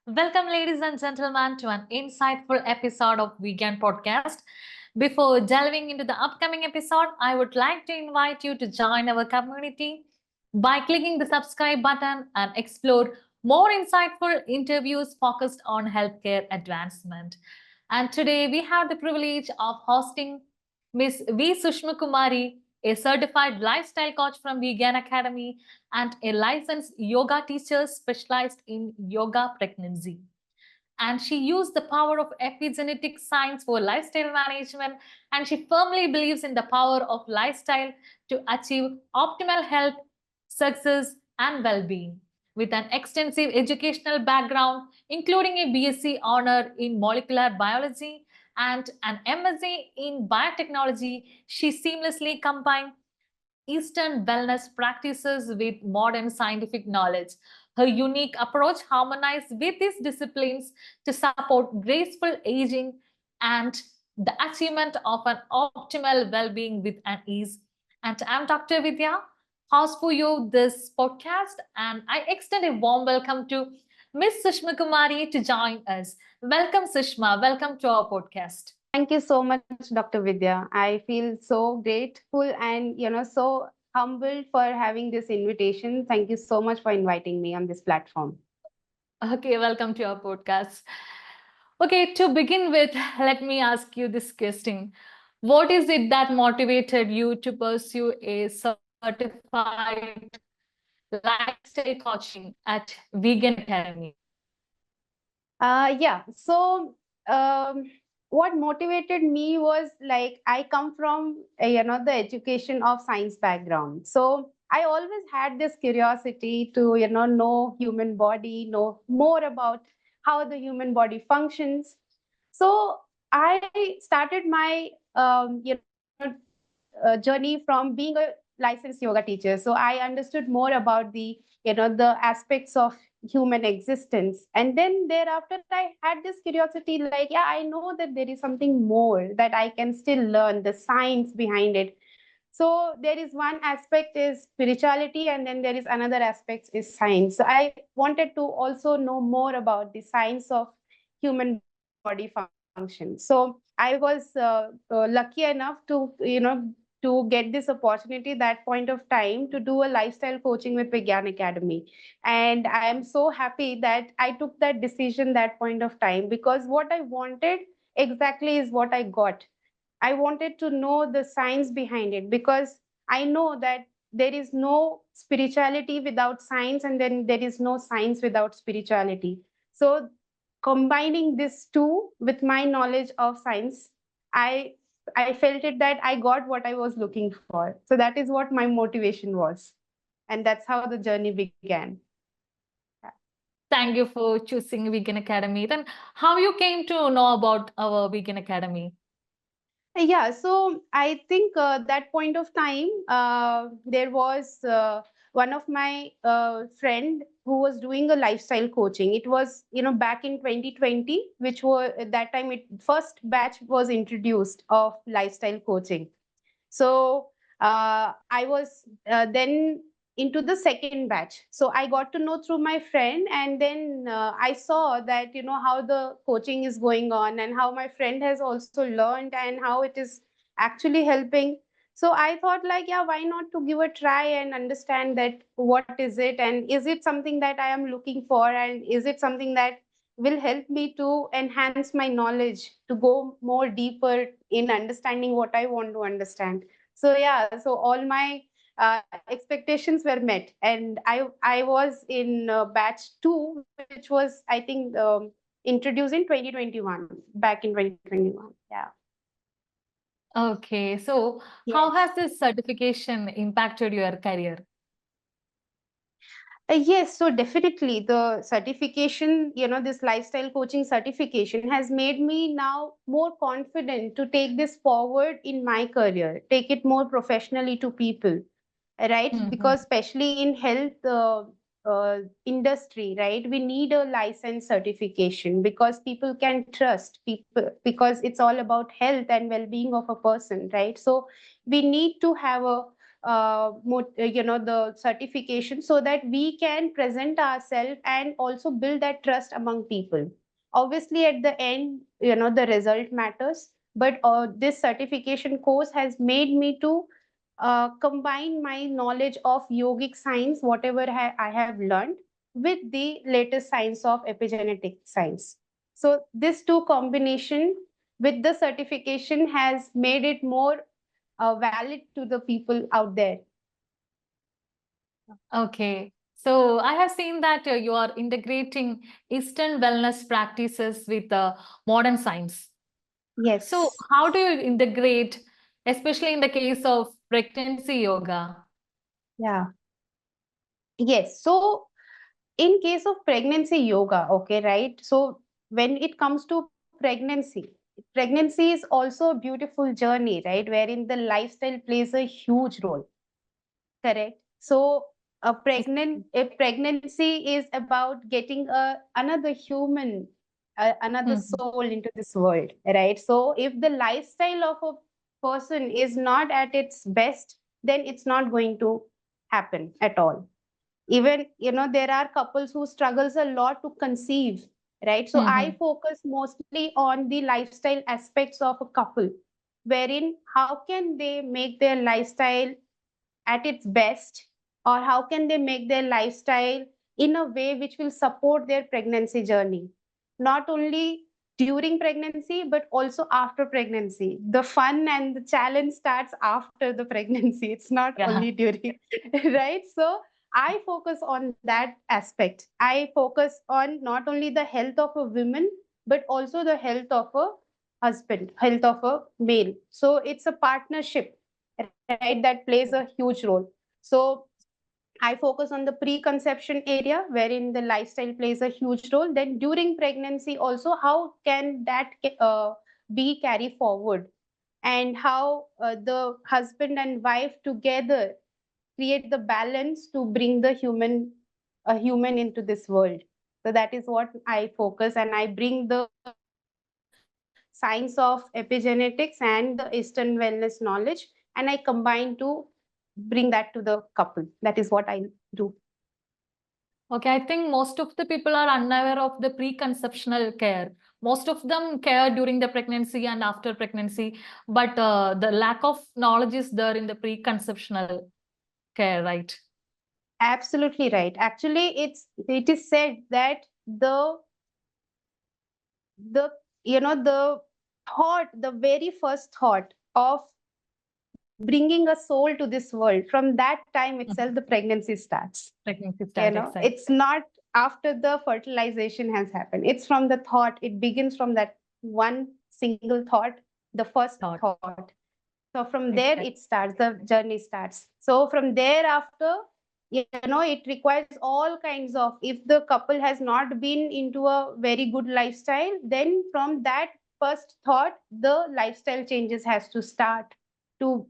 Welcome, ladies and gentlemen, to an insightful episode of Vegan Podcast. Before delving into the upcoming episode, I would like to invite you to join our community by clicking the subscribe button and explore more insightful interviews focused on healthcare advancement. And today we have the privilege of hosting Miss V Sushma Kumari, a certified lifestyle coach from Vegan Academy and a licensed yoga teacher specialized in yoga pregnancy. And she used the power of epigenetic science for lifestyle management, and she firmly believes in the power of lifestyle to achieve optimal health, success, and well-being. With an extensive educational background, including a BSc honor in molecular biology and an MSc in biotechnology, she seamlessly combined Eastern wellness practices with modern scientific knowledge. Her unique approach harmonizes with these disciplines to support graceful aging and the achievement of an optimal well-being with an ease. And I'm Dr. Vidya, host for you this podcast, and I extend a warm welcome to Miss Sushma Kumari to join us. Welcome, Sushma. Welcome to our podcast. Thank you so much, Dr. Vidya. I feel so grateful and so humbled for having this invitation. Thank you so much for inviting me on this platform. Okay, welcome to our podcast. Okay, to begin with, let me ask you this question. What is it that motivated you to pursue a certified lifestyle coaching at Vegan Academy? Yeah. So, what motivated me was like I come from the education of science background. So I always had this curiosity to know human body, know more about how the human body functions. So I started my journey from being a licensed yoga teacher. So I understood more about the the aspects of human existence, and then thereafter I had this curiosity, like, yeah, I know that there is something more that I can still learn, the science behind it. So there is one aspect is spirituality, and then there is another aspect is science. So I wanted to also know more about the science of human body function. So I was lucky enough to to get this opportunity that point of time to do a lifestyle coaching with Viegyan Academy. And I am so happy that I took that decision that point of time, because what I wanted exactly is what I got. I wanted to know the science behind it, because I know that there is no spirituality without science, and then there is no science without spirituality. So, combining these two with my knowledge of science, I I felt it that I got what I was looking for. So that is what my motivation was, and that's how the journey began. Thank you for choosing Vegan Academy. Then, how you came to know about our Vegan Academy? Yeah, so I think that point of time, there was one of my friend who was doing a lifestyle coaching. It was, back in 2020, which was at that time, it first batch was introduced of lifestyle coaching. So I was then into the second batch. So I got to know through my friend, and then I saw that how the coaching is going on, and how my friend has also learned, and how it is actually helping. So I thought, like, yeah, why not to give a try and understand that what is it, and is it something that I am looking for, and is it something that will help me to enhance my knowledge, to go more deeper in understanding what I want to understand. So yeah, so all my expectations were met, and I was in batch 2, which was, I think, introduced in 2021, back in 2021. Yeah. Okay, so how Yes. has this certification impacted your career? Yes, so definitely the certification, this lifestyle coaching certification has made me now more confident to take this forward in my career, take it more professionally to people, right? Mhm. Because especially in health industry, right, we need a license certification, because people can trust people, because it's all about health and well-being of a person, right? So we need to have the certification, so that we can present ourselves and also build that trust among people. Obviously, at the end, the result matters, but this certification course has made me to combine my knowledge of yogic science, whatever I have learned, with the latest science of epigenetic science. So this two combination with the certification has made it more valid to the people out there. Okay. So I have seen that you are integrating Eastern wellness practices with modern science. So Yes. how do you integrate, especially in the case of pregnancy yoga? Yeah. Yes. So in case of pregnancy yoga, okay, right? So when it comes to pregnancy is also a beautiful journey, right? Wherein the lifestyle plays a huge role. Correct. So a pregnancy is about getting another human, another Mhm. soul into this world, right? So if the lifestyle of a person is not at its best, then it's not going to happen at all. Even, there are couples who struggles a lot to conceive, right? So I Mhm. focus mostly on the lifestyle aspects of a couple, wherein how can they make their lifestyle at its best, or how can they make their lifestyle in a way which will support their pregnancy journey, not only during pregnancy but also after pregnancy. The fun and the challenge starts after the pregnancy, it's not Yeah. only during. Right? So I focus on that aspect. I focus on not only the health of a woman but also the health of a husband, health of a male. So it's a partnership, right, that plays a huge role. So I focus on the preconception area, wherein the lifestyle plays a huge role. Then during pregnancy also, how can that be carried forward, and how the husband and wife together create the balance to bring the a human into this world. So that is what I focus, and I bring the science of epigenetics and the Eastern wellness knowledge, and I combine to bring that to the couple. That is what I do. Okay, I think most of the people are unaware of the preconceptional care. Most of them care during the pregnancy and after pregnancy, but the lack of knowledge is there in the preconceptional care, right? Absolutely right. Actually, it is said that the the thought, the very first thought of bringing a soul to this world, from that time Mhm. itself the pregnancy starts. Pregnancy start, exactly. It's not after the fertilization has happened, it's from the thought. It begins from that one single thought, the first Thought, thought. So from there it exactly. starts, the journey starts. So from thereafter, it requires all kinds of, if the couple has not been into a very good lifestyle, then from that first thought the lifestyle changes has to start, to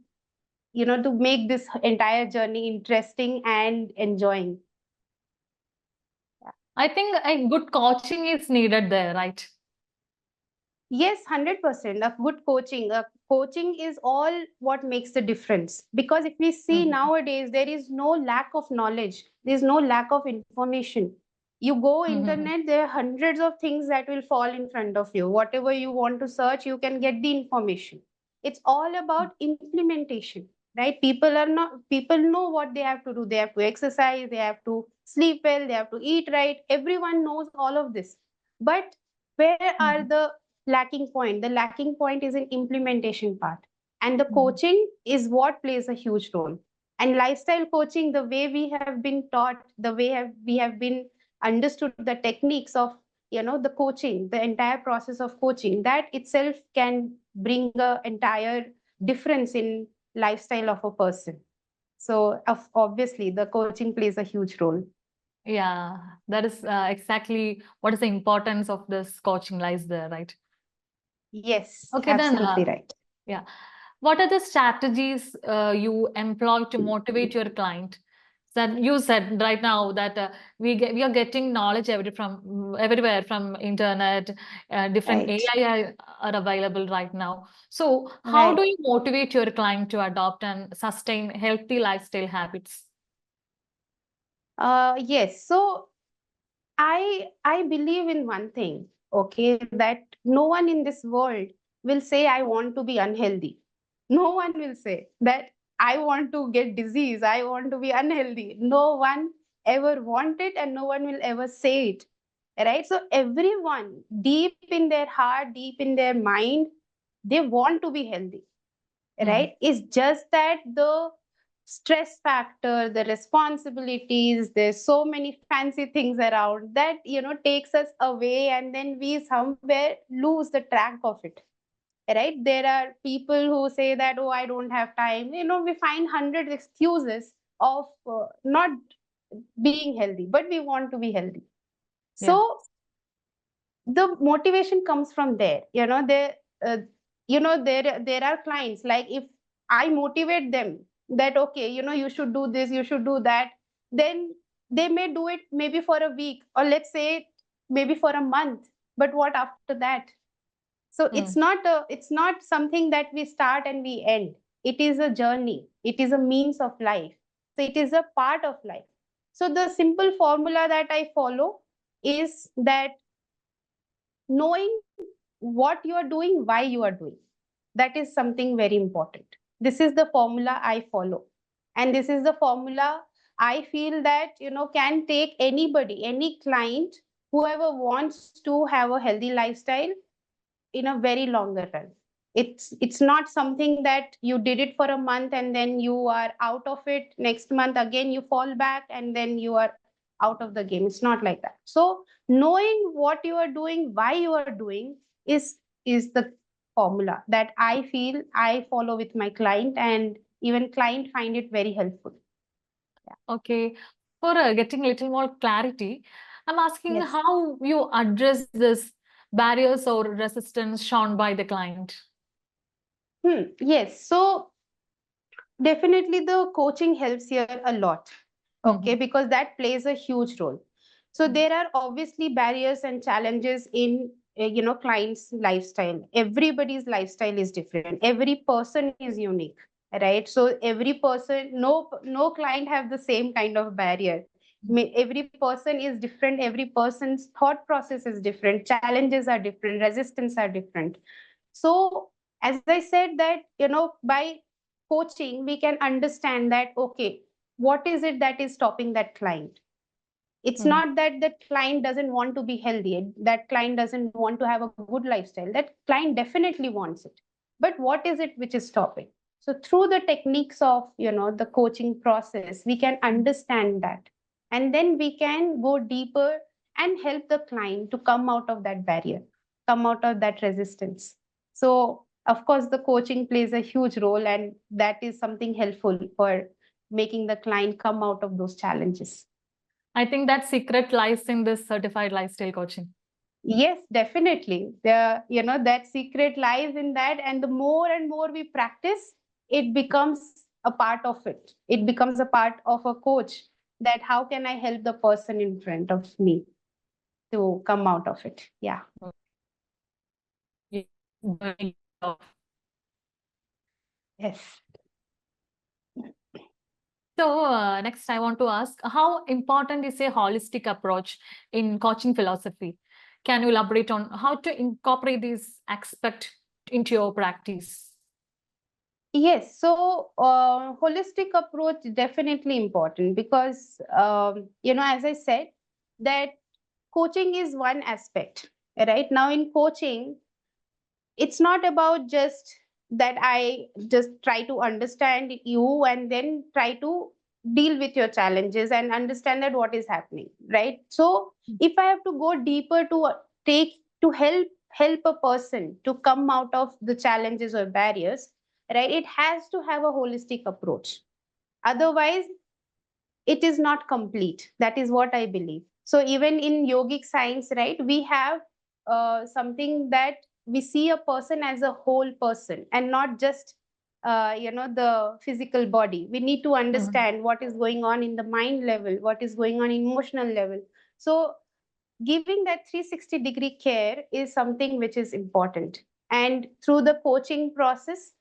to make this entire journey interesting and enjoying. I think a good coaching is needed there, right? Yes, 100%. A good coaching. Coaching is all what makes the difference. Because if we see Mhm. nowadays, there is no lack of knowledge. There is no lack of information. You go Mhm. internet, there are hundreds of things that will fall in front of you. Whatever you want to search, you can get the information. It's all about implementation, right? People know what they have to do. They have to exercise, they have to sleep well, they have to eat right. Everyone knows all of this. But where are Mhm. the lacking point? The lacking point is in implementation part, and the Mhm. coaching is what plays a huge role. And lifestyle coaching, the way we have been taught, the way we have been understood the techniques of the coaching, the entire process of coaching, that itself can bring a entire difference in lifestyle of a person. So obviously the coaching plays a huge role. Yeah, that is exactly what is the importance of this coaching lies there, right? Yes, Okay, then, absolutely right. yeah. What are the strategies you employ to motivate your client? That you said right now that we are getting knowledge everywhere from internet, different Right. AI are available right now. So how Right. do you motivate your client to adopt and sustain healthy lifestyle habits? Yes. So I believe in one thing, okay, that no one in this world will say I want to be unhealthy. No one will say that I want to get disease, I want to be unhealthy. No one ever want it and no one will ever say it. Right? So everyone deep in their heart, deep in their mind, they want to be healthy, Hmm. right? It's just that the stress factor, the responsibilities, there's so many fancy things around that, takes us away, and then we somewhere lose the track of it, right? There are people who say that, oh, I don't have time. We find hundred excuses of not being healthy, but we want to be healthy. Yeah. So the motivation comes from there. Uh, there are clients, like, if I motivate them that, okay, you should do this, you should do that, then they may do it maybe for a week, or let's say maybe for a month, but what after that? So Hmm. it's not something that we start and we end. It is a journey, it is a means of life, so it is a part of life. So the simple formula that I follow is that knowing what you are doing, why you are doing, that is something very important. This is the formula I follow, and this is the formula I feel that can take anybody, any client, whoever wants to have a healthy lifestyle in a very longer run. It's not something that you did it for a month and then you are out of it. Next month again you fall back and then you are out of the game. It's not like that. So knowing what you are doing, why you are doing, is the formula that I feel I follow with my client, and even client find it very helpful. Okay. For getting a little more clarity, I'm asking Yes. how you address this barriers or resistance shown by the client. Yes. So definitely the coaching helps here a lot, okay, Mhm. because that plays a huge role. So Mm. there are obviously barriers and challenges in clients lifestyle. Everybody's lifestyle is different, every person is unique, right? So every person, no client have the same kind of barrier. Every person is different, every person's thought process is different, challenges are different, resistance are different. So as I said that, by coaching we can understand that, okay, what is it that is stopping that client? It's Mhm. not that that client doesn't want to be healthy, that client doesn't want to have a good lifestyle, that client definitely wants it, but what is it which is stopping? So through the techniques of the coaching process, we can understand that, and then we can go deeper and help the client to come out of that barrier, come out of that resistance. So of course the coaching plays a huge role, and that is something helpful for making the client come out of those challenges. I think that secret lies in this certified lifestyle coaching. Yes, definitely. That secret lies in that, and the more and more we practice, it becomes a part of it. It becomes a part of a coach, that how can I help the person in front of me to come out of it? Yeah. Yeah. Yes. So, next I want to ask, how important is a holistic approach in coaching philosophy? Can you elaborate on how to incorporate this aspect into your practice? Yes. So, holistic approach definitely important, because as I said, that coaching is one aspect. Right now, in coaching, it's not about just that I just try to understand you and then try to deal with your challenges and understand that what is happening, right? So if I have to go deeper to take to help a person to come out of the challenges or barriers, right, it has to have a holistic approach. Otherwise it is not complete. That is what I believe. So even in yogic science, right, we have something that we see a person as a whole person and not just the physical body. We need to Mhm. understand what is going on in the mind level, what is going on in emotional level. So giving that 360-degree care is something which is important. And through the coaching process,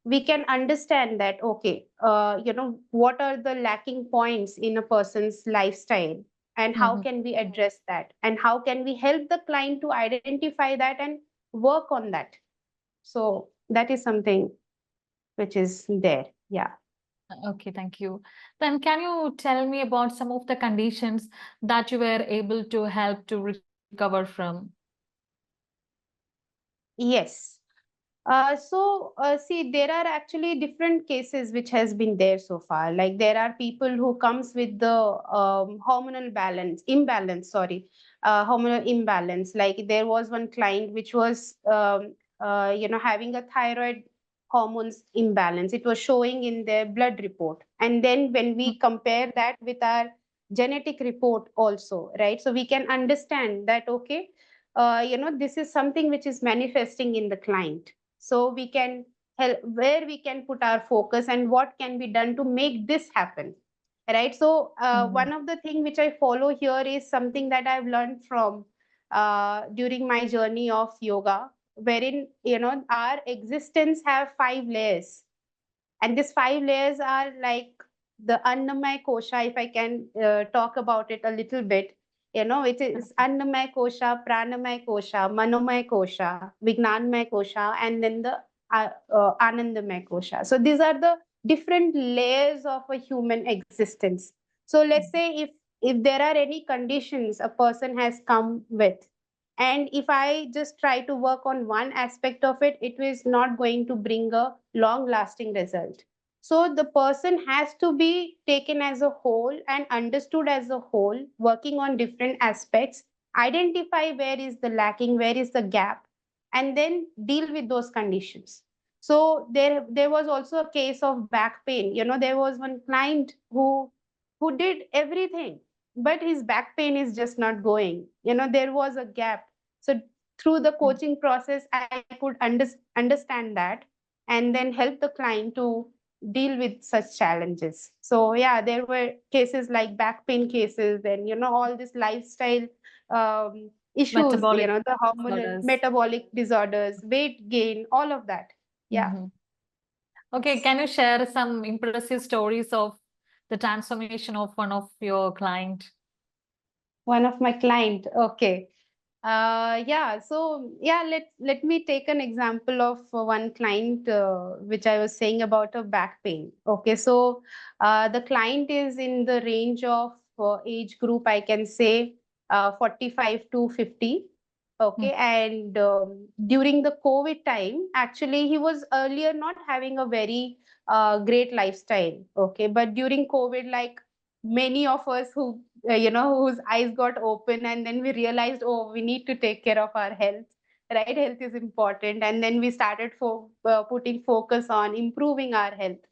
we can understand that, okay, what are the lacking points in a person's lifestyle, and how Mhm. can we address that, and how can we help the client to identify that and work on that. So that is something which is there. Yeah. Okay, thank you. Then can you tell me about some of the conditions that you were able to help to recover from? Yes. See, there are actually different cases which has been there so far. Like there are people who comes with the hormonal imbalance. Sorry, hormonal imbalance. Like there was one client which was, having a thyroid hormones imbalance. It was showing in their blood report, and then when we compare that with our genetic report also, right? So we can understand that, okay, this is something which is manifesting in the client. So we can help where we can put our focus and what can be done to make this happen, right? So Mhm. one of the thing which I follow here is something that I've learned from during my journey of yoga, wherein our existence have 5 layers, and these 5 layers are like the Annamaya Kosha. If I can talk about it a little bit, it is Annamaya Kosha, Pranamaya Kosha, Manomaya Kosha, Vignanmaya Kosha, and then the Anandamaya Kosha. So these are the different layers of a human existence. So let's say if there are any conditions a person has come with, and if I just try to work on one aspect of it, it is not going to bring a long lasting result. So the person has to be taken as a whole and understood as a whole, working on different aspects, identify where is the lacking, where is the gap, and then deal with those conditions. So there was also a case of back pain. There was one client who did everything, but his back pain is just not going. There was a gap. So through the coaching process, I could understand that, and then help the client to deal with such challenges. So yeah, there were cases like back pain cases, and all this lifestyle issues, Metabolic the hormonal disorders. metabolic disorders, weight gain, all of that. Yeah. Mhm. Okay, can you share some impressive stories of the transformation of one of your client? One of my client. Okay. Yeah, so yeah, let me take an example of one client which I was saying about a back pain. Okay, so the client is in the range of age group, I can say 45 to 50. Mm. Okay, and during the COVID time, actually, he was earlier not having a very great lifestyle. Okay, but during COVID, like many of us whose eyes got open, and then we realized, oh, we need to take care of our health, right? Health is important, and then we started putting focus on improving our health,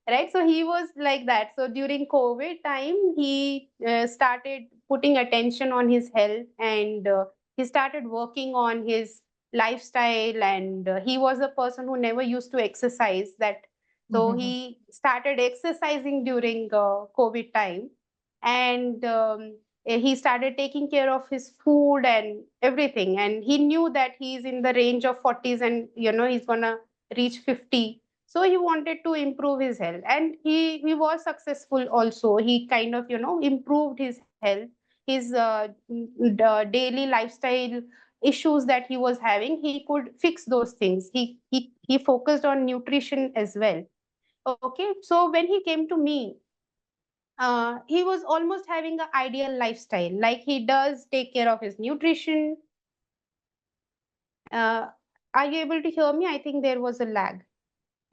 right? So he was like that. So during COVID time, he started putting attention on his health, and he started working on his lifestyle, and he was a person who never used to exercise that. So Mhm. he started exercising during COVID time, and he started taking care of his food and everything, and he knew that he's in the range of 40s, and he's gonna reach 50. So he wanted to improve his health, and he was successful also. He kind of improved his health, his daily lifestyle issues that he was having. He could fix those things. He focused on nutrition as well. Okay, so when he came to me, he was almost having an ideal lifestyle. Like he does take care of his nutrition. Uh, are you able to hear me? I think there was a lag.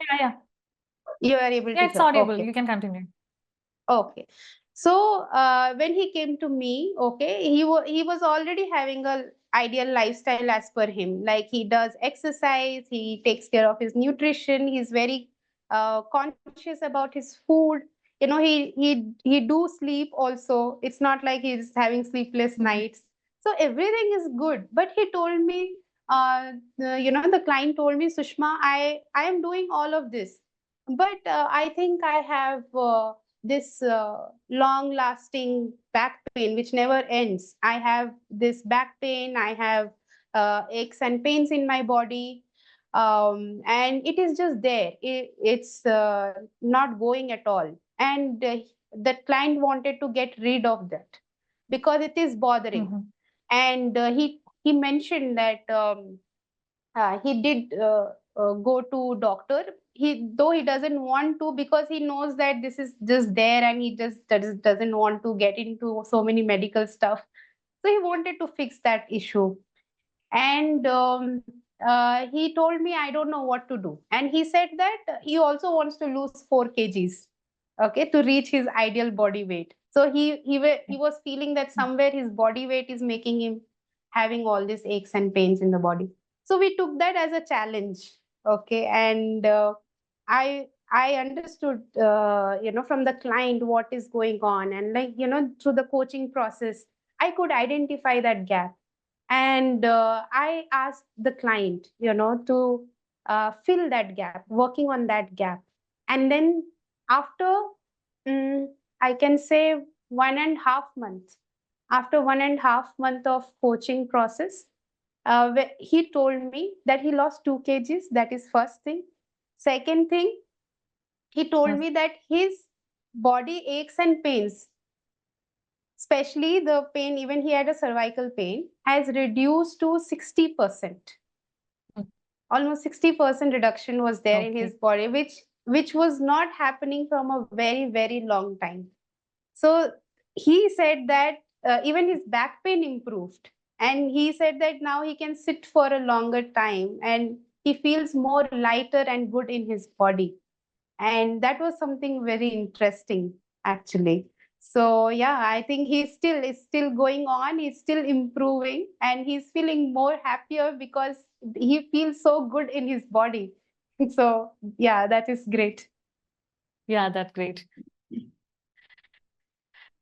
Yeah, yeah. You are able Yeah, to it's hear. audible. Okay. You can continue. Okay. So when he came to me, okay, he was already having a ideal lifestyle as per him. Like he does exercise, he takes care of his nutrition, he's very conscious about his food. He do sleep also. It's not like he's having sleepless Mhm. nights. So everything is good. But he told me, the client told me, Sushma, I am doing all of this, But I think I have this long lasting back pain which never ends. I have this back pain, I have aches and pains in my body, and it is just there. It's not going at all. And the client wanted to get rid of that because it is bothering. Mhm. And he mentioned that he did go to doctor. He, though he doesn't want to, because he knows that this is just there, and he just doesn't want to get into so many medical stuff. So he wanted to fix that issue. And he told me, I don't know what to do. And he said that he also wants to lose 4 kgs, okay, to reach his ideal body weight. So he was feeling that somewhere his body weight is making him having all these aches and pains in the body. So we took that as a challenge, okay. And I understood, from the client what is going on, and like, through the coaching process, I could identify that gap. And I asked the client, to fill that gap, working on that gap. And then after, mm, I can say 1.5 months, after 1.5 month of coaching process, where he told me that he lost 2 kgs. That is first thing. Second thing, he told Yes. me that his body aches and pains, especially the pain, even he had a cervical pain, has reduced to 60%. Mm. Almost 60% reduction was there in his Okay. body, which was not happening from a very, very long time. So he said that even his back pain improved. And he said that now he can sit for a longer time, and he feels more lighter and good in his body. And that was something very interesting, actually. So yeah, I think he's still is still going on, he's still improving, and he's feeling more happier because he feels so good in his body. So yeah, that is great. Yeah, that's great.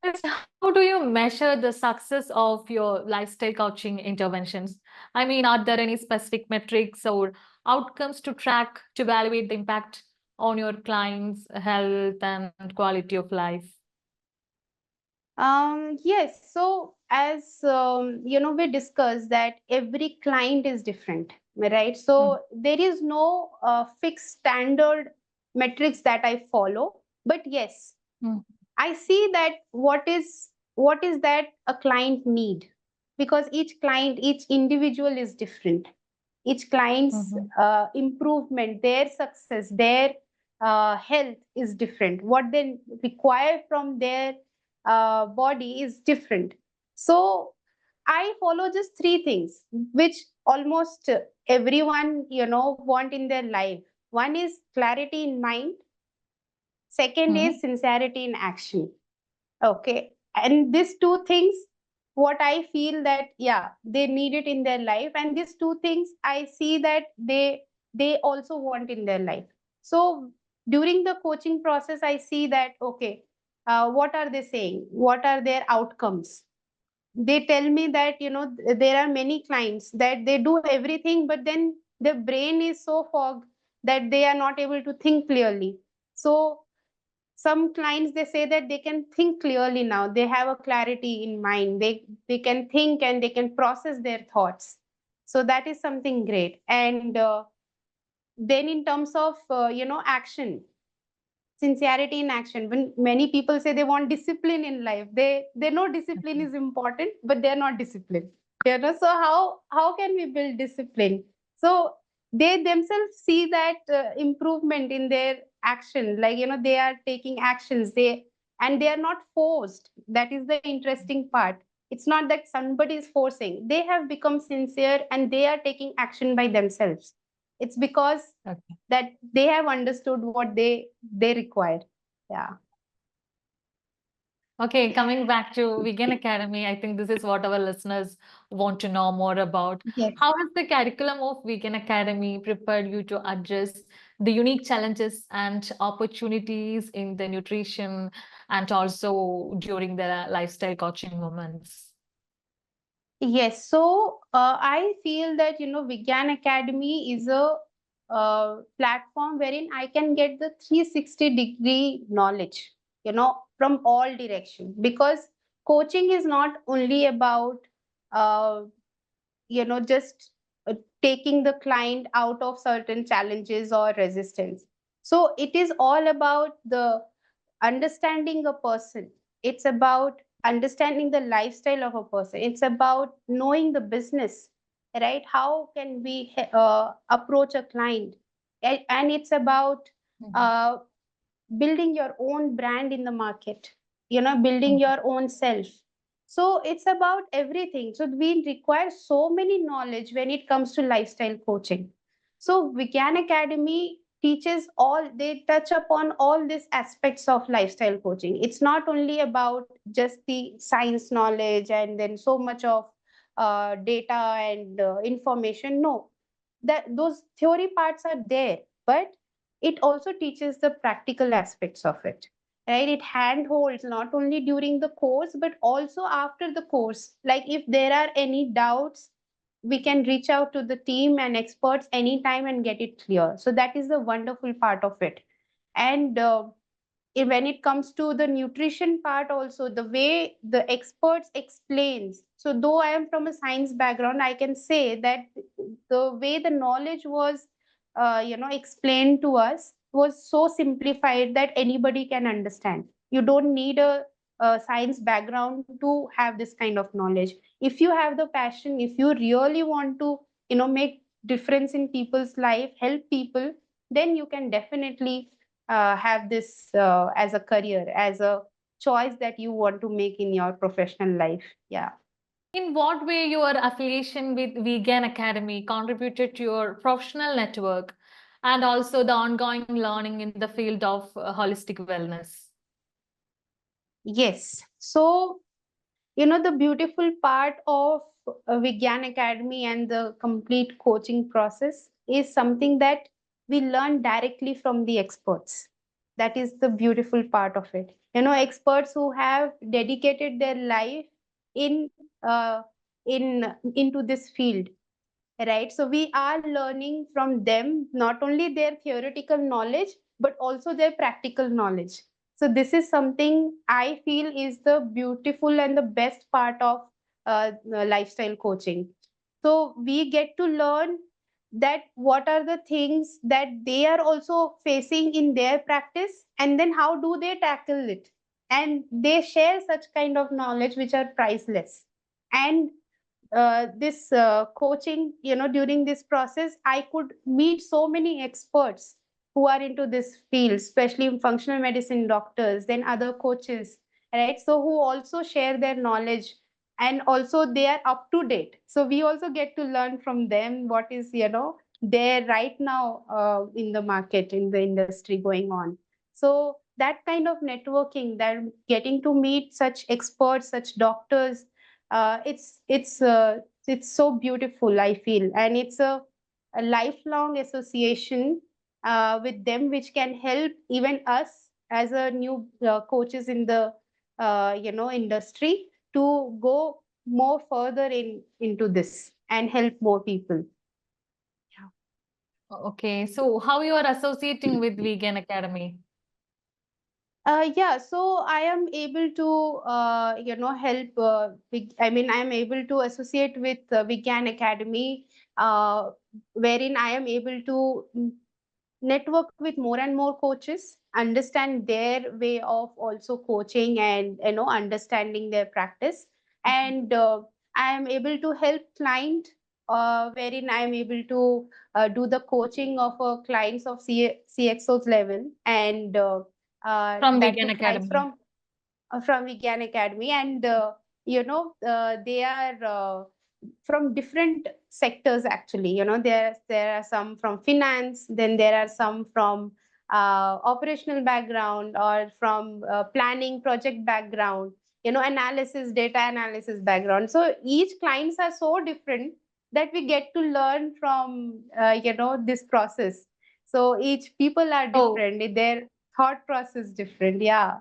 Next, how do you measure the success of your lifestyle coaching interventions? I mean, are there any specific metrics or outcomes to track to evaluate the impact on your clients' health and quality of life? Yes. So as we discussed that every client is different, right? Mm, So there is no fixed standard metrics that I follow. But yes, mm, I see that what is that a client need, because each client, each individual is different. Each client's mhm, improvement, their success, their health is different. What they require from their body is different. So I follow just three things, which almost everyone want in their life. One is clarity in mind. Second mhm. is sincerity in action. Okay. And these two things, what I feel that, yeah, they need it in their life. And these two things I see that they also want in their life. So during the coaching process, I see that, okay, what are they saying? What are their outcomes? They tell me that, there are many clients that they do everything, but then their brain is so fogged that they are not able to think clearly. So some clients, they say that they can think clearly now, they have a clarity in mind, they can think and they can process their thoughts. So that is something great. And then in terms of action, sincerity in action, when many people say they want discipline in life, they know discipline Okay. is important, but they're not disciplined. So how can we build discipline? So they themselves see that improvement in their action, like they are taking actions, and they are not forced. That is the interesting part. It's not that somebody is forcing, they have become sincere and they are taking action by themselves. It's because Okay. that they have understood what they require. Yeah. Okay, coming back to Vegan Academy, I think this is what our listeners want to know more about. Yes. How has the curriculum of Vegan Academy prepared you to address the unique challenges and opportunities in the nutrition and also during the lifestyle coaching moments? Yes. So I feel that Viegyan Academy is a platform wherein I can get the 360-degree knowledge, from all directions. Because coaching is not only about, uh, just taking the client out of certain challenges or resistance. So it is all about the understanding a person. It's about understanding the lifestyle of a person. It's about knowing the business, right? How can we approach a client? And it's about Mhm. uh, building your own brand in the market, building Mhm. your own self. So it's about everything. So we require so many knowledge when it comes to lifestyle coaching. So Vigyan Academy teaches all, they touch upon all these aspects of lifestyle coaching. It's not only about just the science knowledge and then so much of data and information. No, that those theory parts are there, but it also teaches the practical aspects of it, right? It handholds not only during the course but also after the course. Like if there are any doubts, we can reach out to the team and experts anytime and get it clear. So that is the wonderful part of it. And when it comes to the nutrition part also, the way the experts explains, so though I am from a science background, I can say that the way the knowledge was explained to us was so simplified that anybody can understand. You don't need a science background to have this kind of knowledge. If you have the passion, if you really want to make difference in people's life, help people, then you can definitely have this as a career, as a choice that you want to make in your professional life. Yeah. In what way your affiliation with Vegan Academy contributed to your professional network and also the ongoing learning in the field of holistic wellness? Yes. So, the beautiful part of Vigyan Academy and the complete coaching process is something that we learn directly from the experts. That is the beautiful part of it. Experts who have dedicated their life in uh, into this field, right? So we are learning from them not only their theoretical knowledge but also their practical knowledge. So this is something I feel is the beautiful and the best part of lifestyle coaching. So we get to learn that what are the things that they are also facing in their practice, and then how do they tackle it, and they share such kind of knowledge which are priceless. And this coaching, during this process, I could meet so many experts who are into this field, especially in functional medicine doctors, then other coaches, right? So who also share their knowledge, and also they are up to date. So we also get to learn from them what is, there right now in the market, in the industry going on. So that kind of networking, that getting to meet such experts, such doctors, it's so beautiful, I feel, and it's a lifelong association with them, which can help even us as a new coaches in the industry to go more further into this and help more people. Okay, so how you are associating with Vegan Academy? Yeah, so I am able to, help. I mean, I am able to associate with Vigyan Academy, wherein I am able to network with more and more coaches, understand their way of also coaching, and understanding their practice. Mhm. And I am able to help client, wherein I am able to do the coaching of clients of CXO's level, and From that Vegan too clients Academy. from Vigyan Academy. And they are from different sectors actually. There are some from finance, then there are some from operational background, or from planning project background, analysis, data analysis background. So each clients are so different that we get to learn from this process. So each people are So, different, their thought process different. Yeah.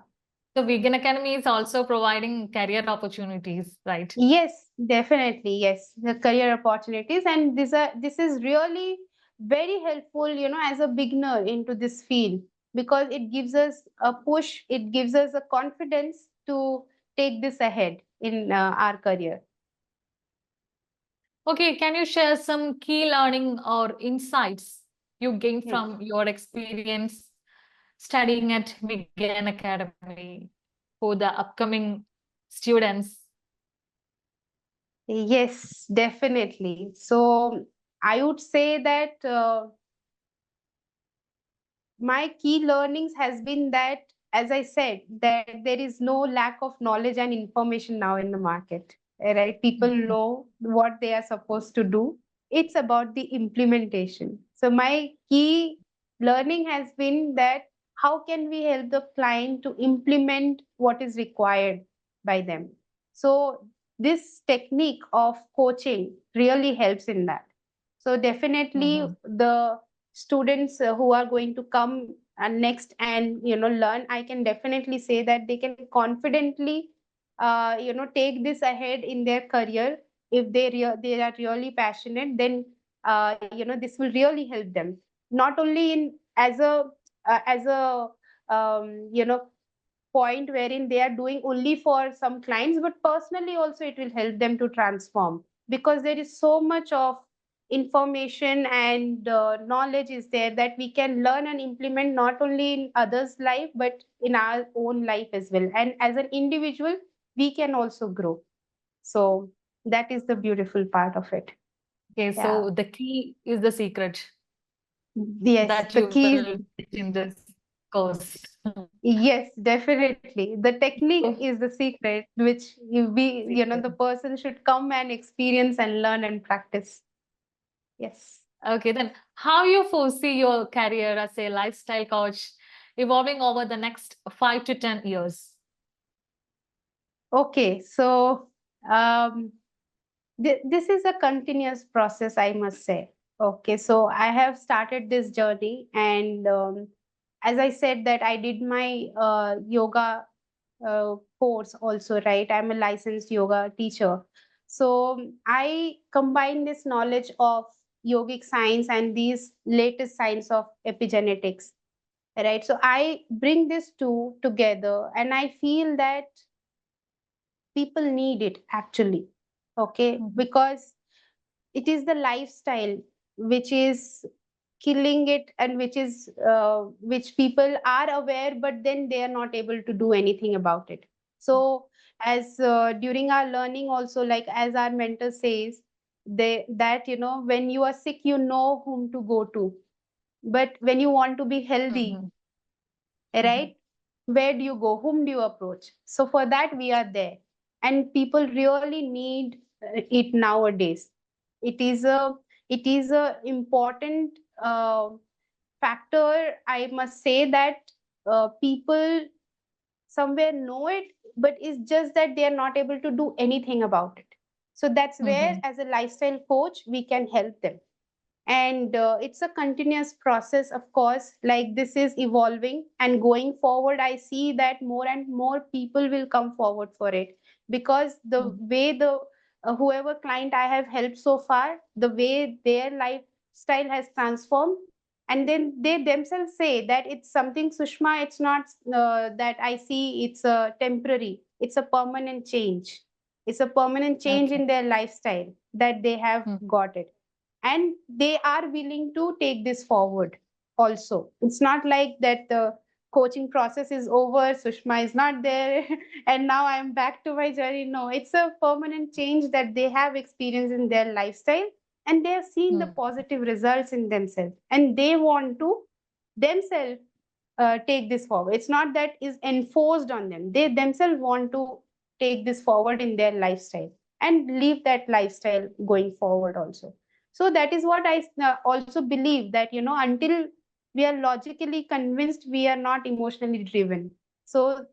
so Vegan Academy is also providing career opportunities, right? Yes, definitely. Yes, the career opportunities, and this is really very helpful, as a beginner into this field, because it gives us a push, it gives us a confidence to take this ahead in our career. Okay, can you share some key learning or insights you gained Hmm. from your experience studying at Viegyan Academy for the upcoming students? Yes, definitely. So I would say that my key learnings has been that, as I said, that there is no lack of knowledge and information now in the market, right? People Mhm. know what they are supposed to do. It's about the implementation. So my key learning has been that how can we help the client to implement what is required by them. So this technique of coaching really helps in that. So definitely Mhm. the students who are going to come next and learn, I can definitely say that they can confidently take this ahead in their career. If they are really passionate, then this will really help them, not only in as a point wherein they are doing only for some clients, but personally also it will help them to transform, because there is so much of information and knowledge is there that we can learn and implement, not only in others life but in our own life as well, and as an individual we can also grow. So that is the beautiful part of it. Okay, Yeah. so the key is the secret Yes, that the you key is, will teach in this course. yes, definitely. The technique So, is the secret, which the secret. person should come and experience and learn and practice. Yes. Okay, then how you foresee your career as a lifestyle coach evolving over the next 5 to 10 years? Okay. So, um, this is a continuous process, I must say. Okay. So, I have started this journey, and as I said, that I did my yoga course also, right? I'm a licensed yoga teacher. So I combine this knowledge of yogic science and these latest science of epigenetics, right? So I bring these two together, and I feel that people need it actually, okay? Mhm. Because it is the lifestyle which is killing it, and which people are aware, but then they are not able to do anything about it. So as during our learning also, like as our mentor says, they that when you are sick you know whom to go to, but when you want to be healthy, Mhm. Mhm. right, where do you go, whom do you approach? So for that we are there, and people really need it nowadays. it is a it is a important factor, I must say, that people somewhere know it, but it's just that they are not able to do anything about it. So that's where, Mhm. as a lifestyle coach, we can help them. And it's a continuous process, of course. Like, this is evolving, and going forward I see that more and more people will come forward for it, because the Mhm. way the whoever client I have helped so far, the way their lifestyle has transformed, and then they themselves say that it's something, Sushma, it's not that I see it's a temporary, it's a permanent change. It's a permanent change Okay. in their lifestyle that they have Mm. got it, and they are willing to take this forward also. It's not like that the coaching process is over, Sushma is not there, and now I'm back to my journey. No, it's a permanent change that they have experienced in their lifestyle, and they have seen the Mm. positive results in themselves, and they want to themselves take this forward. It's not that is enforced on them. They themselves want to take this forward in their lifestyle and live that lifestyle going forward also. So that is what I also believe, that until we are logically convinced, we are not emotionally driven. So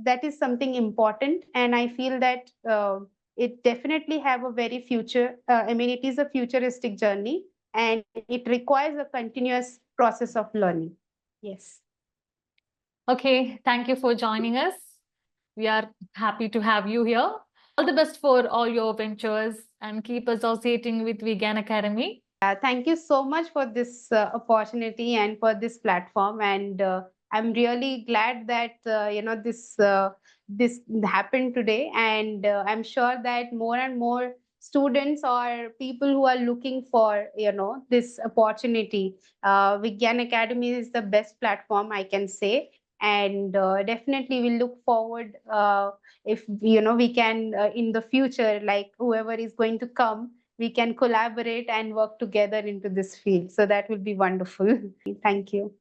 that is something important, and I feel that it definitely have a very future. I mean, it is a futuristic journey, and it requires a continuous process of learning. Yes. Okay, thank you for joining us. We are happy to have you here. All the best for all your ventures and keep associating with Vegan Academy. Thank you so much for this opportunity and for this platform. And I'm really glad that this happened today. And I'm sure that more and more students or people who are looking for this opportunity, Viegyan Academy is the best platform, I can say. And definitely we look forward, if we can in the future, like whoever is going to come, we can collaborate and work together into this field. So that will be wonderful. Thank you.